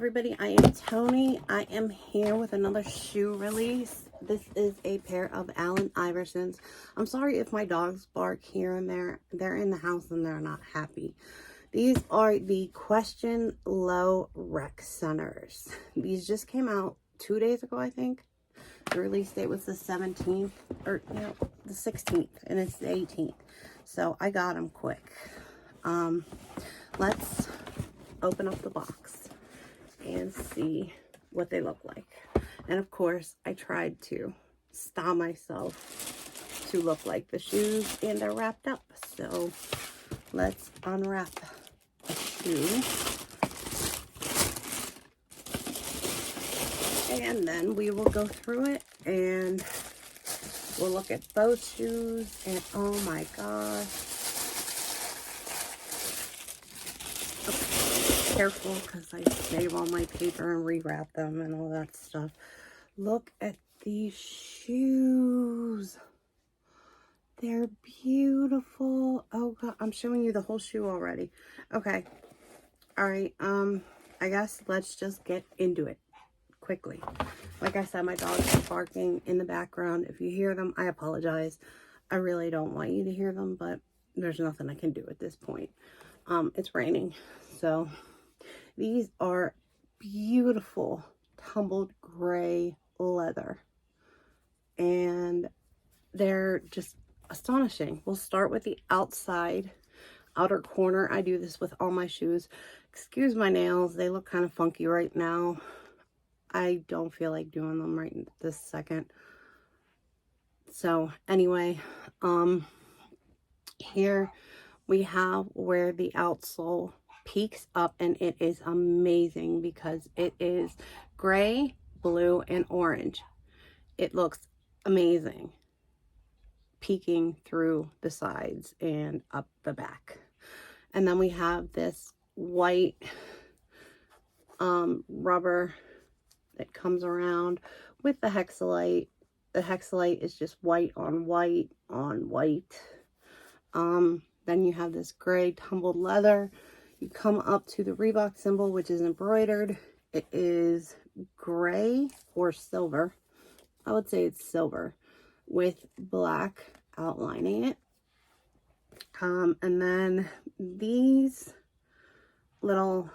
everybody, I am Tony. I am here with another shoe release. This is a pair of Allen Iversons. I'm sorry if my dogs bark here and there. They're in the house and they're not happy. These are the Question Low Rec Centers. These just came out 2 days ago, I think. The release date was the 17th, or no, the 16th, and it's the 18th. So I got them quick. Let's open up the box and see what they look like. And of course, I tried to style myself to look like the shoes, and they're wrapped up. So let's unwrap a shoe. And then we will go through it and we'll look at both shoes. And oh my gosh. Okay, careful, because I save all my paper and rewrap them and all that stuff. Look at these shoes. They're beautiful. Oh god, I'm showing you the whole shoe already. Okay. All right. I guess let's just get into it quickly. Like I said, my dogs are barking in the background. If you hear them, I apologize. I really don't want you to hear them, but there's nothing I can do at this point. It's raining. So these are beautiful tumbled gray leather, and they're just astonishing. We'll start with the outer corner. I do this with all my shoes. Excuse my nails, they look kind of funky right now. I don't feel like doing them right this second. So anyway, here we have where the outsole peaks up, and it is amazing because it is gray, blue, and orange. It looks amazing peeking through the sides and up the back. And then we have this white rubber that comes around with the hexalite. The hexalite is just white on white on white. Then you have this gray tumbled leather. You come up to the Reebok symbol, which is embroidered. It is gray or silver. I would say it's silver with black outlining it. And then these little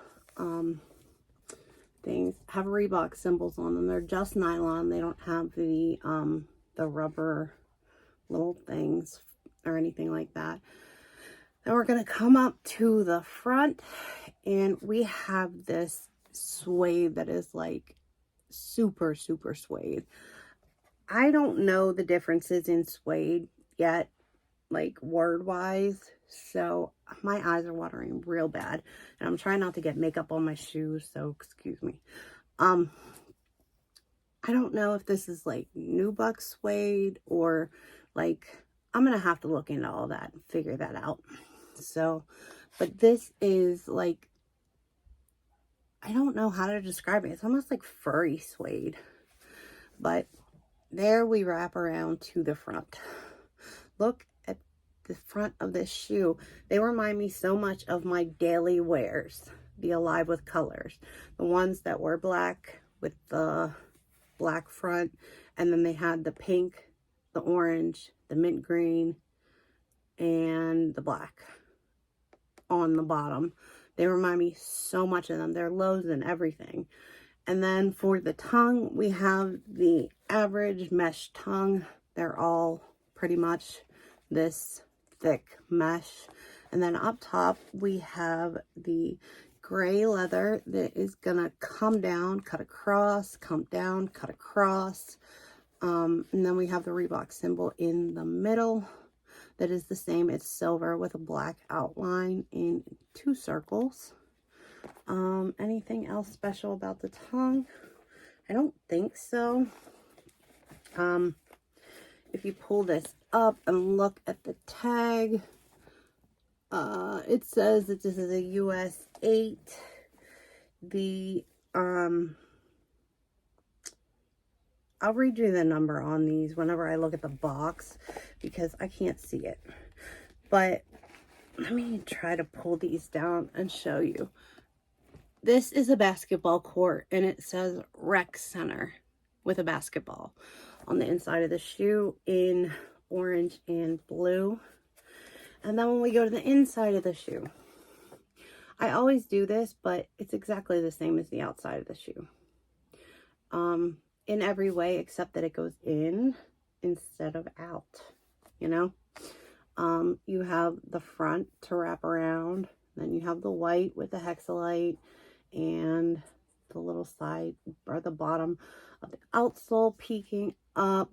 things have Reebok symbols on them. They're just nylon. They don't have the rubber little things or anything like that. Then we're going to come up to the front, and we have this suede that is like super, super suede. I don't know the differences in suede yet, like word-wise, so my eyes are watering real bad, and I'm trying not to get makeup on my shoes, so excuse me. I don't know if this is like nubuck suede or like, I'm gonna have to look into all that and figure that out. So, but this is like, I don't know how to describe it. It's almost like furry suede, but there we wrap around to the front. Look at the front of this shoe. They remind me so much of my daily wears, the Alive with Colors. The ones that were black with the black front, and then they had the pink, the orange, the mint green, and the black on the bottom. They remind me so much of them. They're lows and everything. And then for the tongue, we have the average mesh tongue. They're all pretty much this thick mesh. And then up top, we have the gray leather that is gonna come down, cut across, come down, cut across. And then we have the Reebok symbol in the middle. That is the same. It's silver with a black outline in 2 circles. Anything else special about the tongue? I don't think so. If you pull this up and look at the tag, it says that this is a US 8. The I'll read you the number on these whenever I look at the box because I can't see it. But let me try to pull these down and show you. this is a basketball court, and it says rec center with a basketball on the inside of the shoe in orange and blue. And then when we go to the inside of the shoe, I always do this, but it's exactly the same as the outside of the shoe. In every way except that it goes in instead of out, you know? You have the front to wrap around, then you have the white with the hexalite and the little side or the bottom of the outsole peeking up.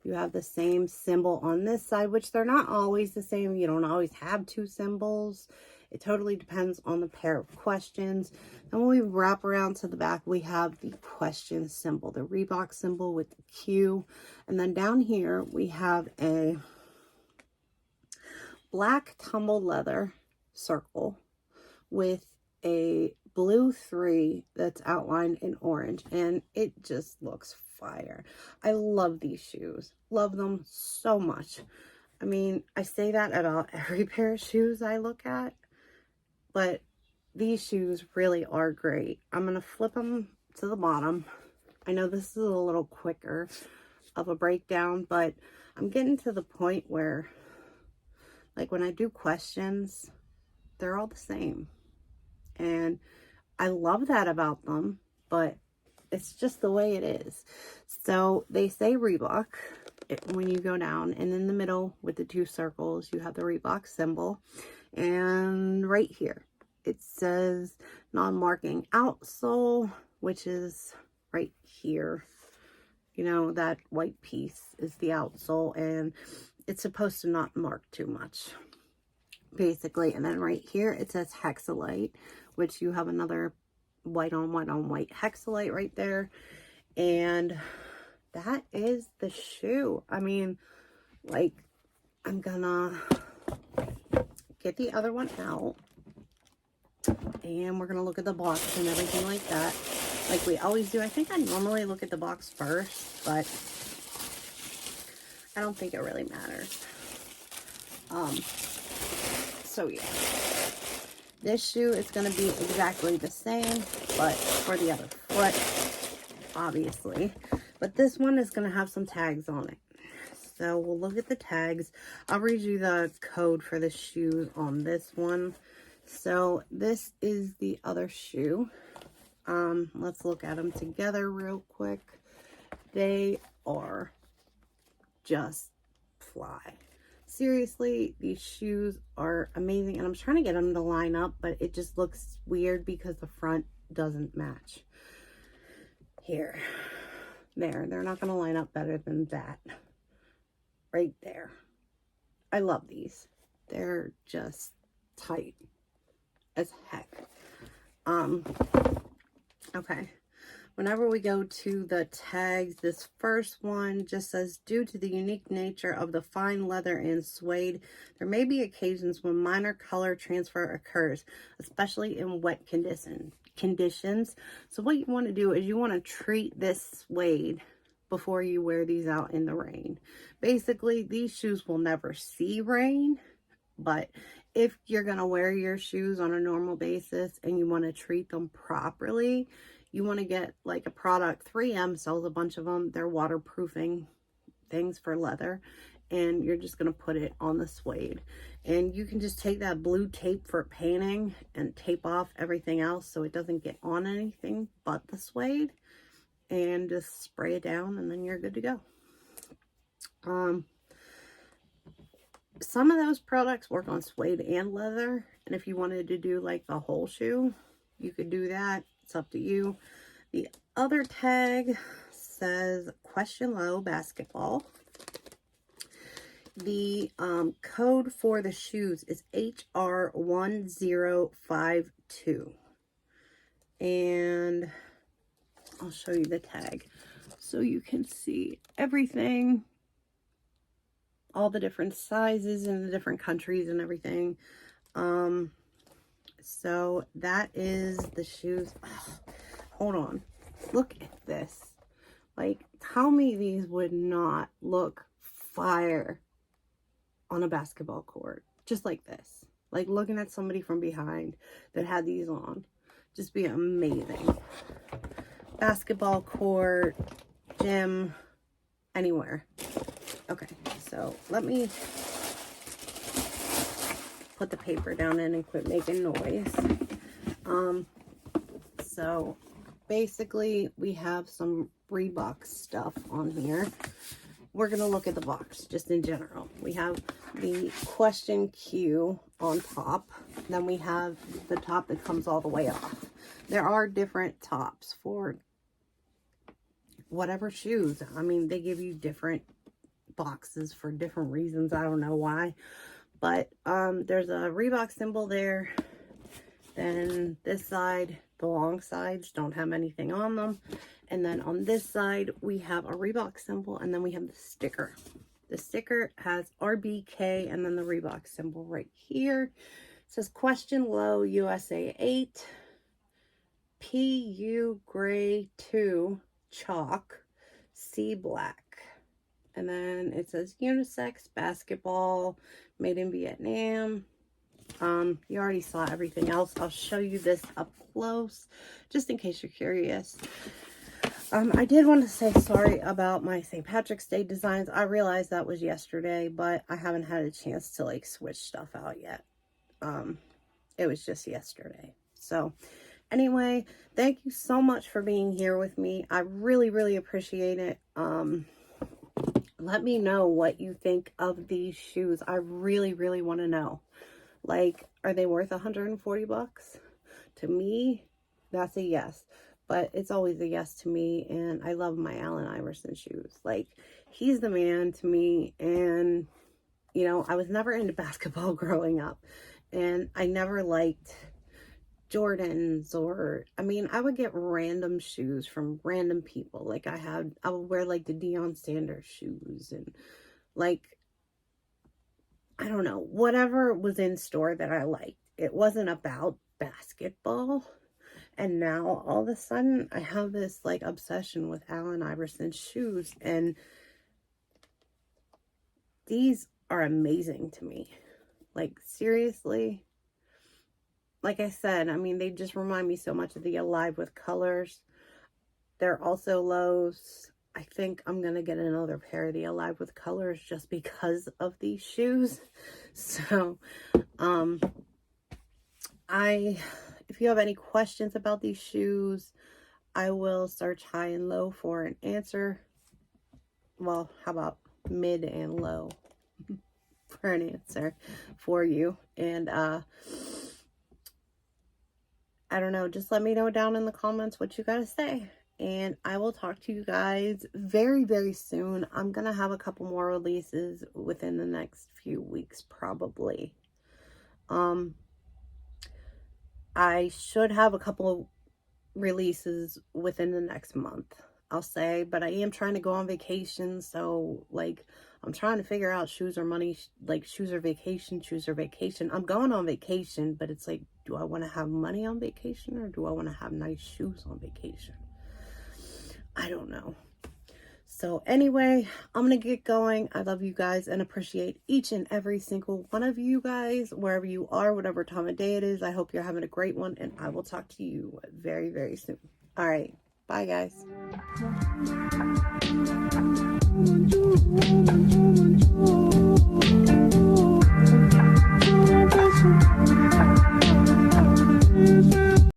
You have the same symbol on this side, which they're not always the same. You don't always have two symbols. It totally depends on the pair of questions. And when we wrap around to the back, we have the question symbol, the Reebok symbol with the Q. And then down here, we have a black tumbled leather circle with a blue 3 that's outlined in orange, and it just looks fire. I love these shoes. Love them so much. I mean, I say that about every pair of shoes I look at, but these shoes really are great. I'm going to flip them to the bottom. I know this is a little quicker of a breakdown, but I'm getting to the point where, like, when I do questions, they're all the same. And I love that about them, but it's just the way it is. So they say Reebok when you go down, and in the middle with the 2 circles, you have the Reebok symbol. And right here, it says non-marking outsole, which is right here. You know, that white piece is the outsole, and it's supposed to not mark too much, basically. And then right here, it says hexalite, which you have another white on white on white hexalite right there. And that is the shoe. I mean, like, I'm gonna get the other one out, and we're gonna look at the box and everything like that, like we always do. I think I normally look at the box first, but I don't think it really matters. So yeah, this shoe is going to be exactly the same, but for the other foot, obviously. But this one is going to have some tags on it. So we'll look at the tags. I'll read you the code for the shoes on this one. So this is the other shoe. Let's look at them together real quick. They are just fly. Seriously, these shoes are amazing, and I'm trying to get them to line up, but it just looks weird because the front doesn't match. Here, there, they're not going to line up better than that. Right there. I love these. They're just tight as heck. Okay. Whenever we go to the tags, this first one just says, due to the unique nature of the fine leather and suede, there may be occasions when minor color transfer occurs, especially in wet conditions. So what you want to do is you want to treat this suede before you wear these out in the rain. Basically, these shoes will never see rain, but if you're going to wear your shoes on a normal basis and you want to treat them properly, you want to get like a product. 3M sells a bunch of them. They're waterproofing things for leather, and you're just going to put it on the suede. And you can just take that blue tape for painting and tape off everything else so it doesn't get on anything but the suede, and just spray it down, and then you're good to go. Some of those products work on suede and leather, and if you wanted to do like the whole shoe, you could do that. It's up to you. The other tag says question low basketball. The code for the shoes is HR1052. And I'll show you the tag so you can see everything. All the different sizes in the different countries and everything. So that is the shoes. Oh, hold on. Look at this. Like, tell me these would not look fire on a basketball court. Just like this. Like looking at somebody from behind that had these on. Just be amazing. Basketball court, gym, anywhere. Okay, so let me put the paper down in and quit making noise. So basically we have some Reebok stuff on here. We're going to look at the box just in general. We have the question Q on top. Then we have the top that comes all the way off. There are different tops for whatever shoes. I mean, they give you different boxes for different reasons. I don't know why. But there's a Reebok symbol there. Then this side, the long sides don't have anything on them. And then on this side, we have a Reebok symbol, and then we have the sticker. The sticker has RBK and then the Reebok symbol right here. It says question low USA 8, PU gray 2, chalk, C black. And then it says unisex, basketball, made in Vietnam. You already saw everything else. I'll show you this up close, just in case you're curious. I did want to say sorry about my St. Patrick's Day designs. I realized that was yesterday, but I haven't had a chance to like switch stuff out yet. It was just yesterday. So anyway, thank you so much for being here with me. I really, really appreciate it. Let me know what you think of these shoes. I really, really want to know. Like, are they worth 140 bucks? To me, that's a yes. But it's always a yes to me. And I love my Allen Iverson shoes. Like, he's the man to me. And, you know, I was never into basketball growing up. And I never liked Jordans or, I mean, I would get random shoes from random people. Like I would wear like the Deion Sanders shoes and like, I don't know, whatever was in store that I liked. It wasn't about basketball. And now all of a sudden I have this like obsession with Allen Iverson shoes, and these are amazing to me. Like seriously. Like I said, I mean, they just remind me so much of the Alive with Colors. They're also lows. I think I'm going to get another pair of the Alive with Colors just because of these shoes. So, if you have any questions about these shoes, I will search high and low for an answer. Well, how about mid and low for an answer for you. And, I don't know, just let me know down in the comments what you gotta say. And I will talk to you guys very, very soon. I'm gonna have a couple more releases within the next few weeks, probably. I should have a couple releases within the next month, I'll say. But I am trying to go on vacation, so, like, I'm trying to figure out shoes or money, like shoes or vacation, choose or vacation. I'm going on vacation, but it's like, do I want to have money on vacation or do I want to have nice shoes on vacation? I don't know. So anyway, I'm going to get going. I love you guys and appreciate each and every single one of you guys, wherever you are, whatever time of day it is. I hope you're having a great one, and I will talk to you very, very soon. All right. Bye, guys.